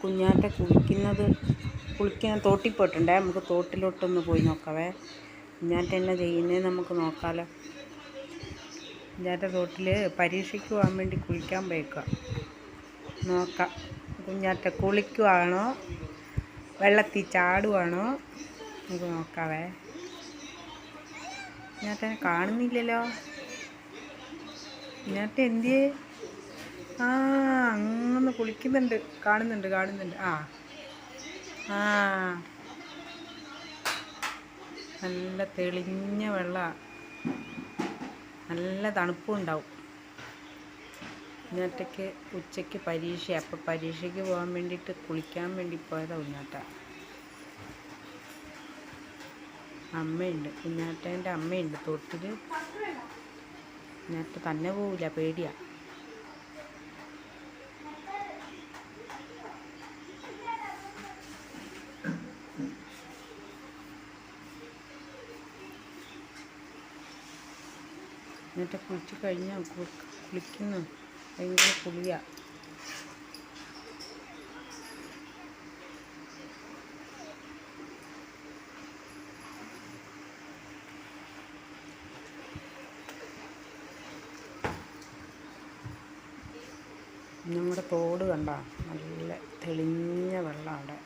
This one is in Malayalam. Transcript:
കുഞ്ഞാറ്റ കുളിക്കാൻ തോട്ടിൽ പോയിട്ടുണ്ടേ. നമുക്ക് തോട്ടിലോട്ടൊന്ന് പോയി നോക്കാവേ. കുഞ്ഞാറ്റ എന്നാ ചെയ്യുന്നത് നമുക്ക് നോക്കാമല്ലോ. കുഞ്ഞാറ്റ തോട്ടിൽ പരീക്ഷയ്ക്ക് പോകാൻ വേണ്ടി കുളിക്കാൻ പോയേക്കുക. നോക്കാം കുഞ്ഞാറ്റ കുളിക്കുവാണോ വെള്ളത്തിൽ ചാടുവാണോ നമുക്ക് നോക്കാവേ. കുഞ്ഞാറ്റനെ കാണുന്നില്ലല്ലോ. കുഞ്ഞാറ്റ എന്തിയേ? അങ്ങനെ കുളിക്കുന്നുണ്ട്. കാണുന്നുണ്ട്. ആ നല്ല തെളിഞ്ഞ വെള്ളമാണ്. നല്ല തണുപ്പും ഉണ്ടാവും. കുഞ്ഞാറ്റയ്ക്ക് ഉച്ചയ്ക്ക് പരീക്ഷയാണ്. അപ്പോൾ പരീക്ഷയ്ക്ക് പോകാൻ വേണ്ടിയിട്ട് കുളിക്കാൻ വേണ്ടി പോയതാണ് കുഞ്ഞാറ്റ. അമ്മയുണ്ട്, കുഞ്ഞാറ്റേൻ്റെ അമ്മയുണ്ട് തോട്ടിൽ. കുഞ്ഞാറ്റ തന്നെ പോവില്ല, പേടിയാണ്. എന്നിട്ട് കുളിച്ച് കഴിഞ്ഞാൽ കുളിക്കുന്നു. ഭയങ്കര കുളിയാണ്. നമ്മുടെ തോട് കണ്ട നല്ല തെളിഞ്ഞ വെള്ളം അവിടെ.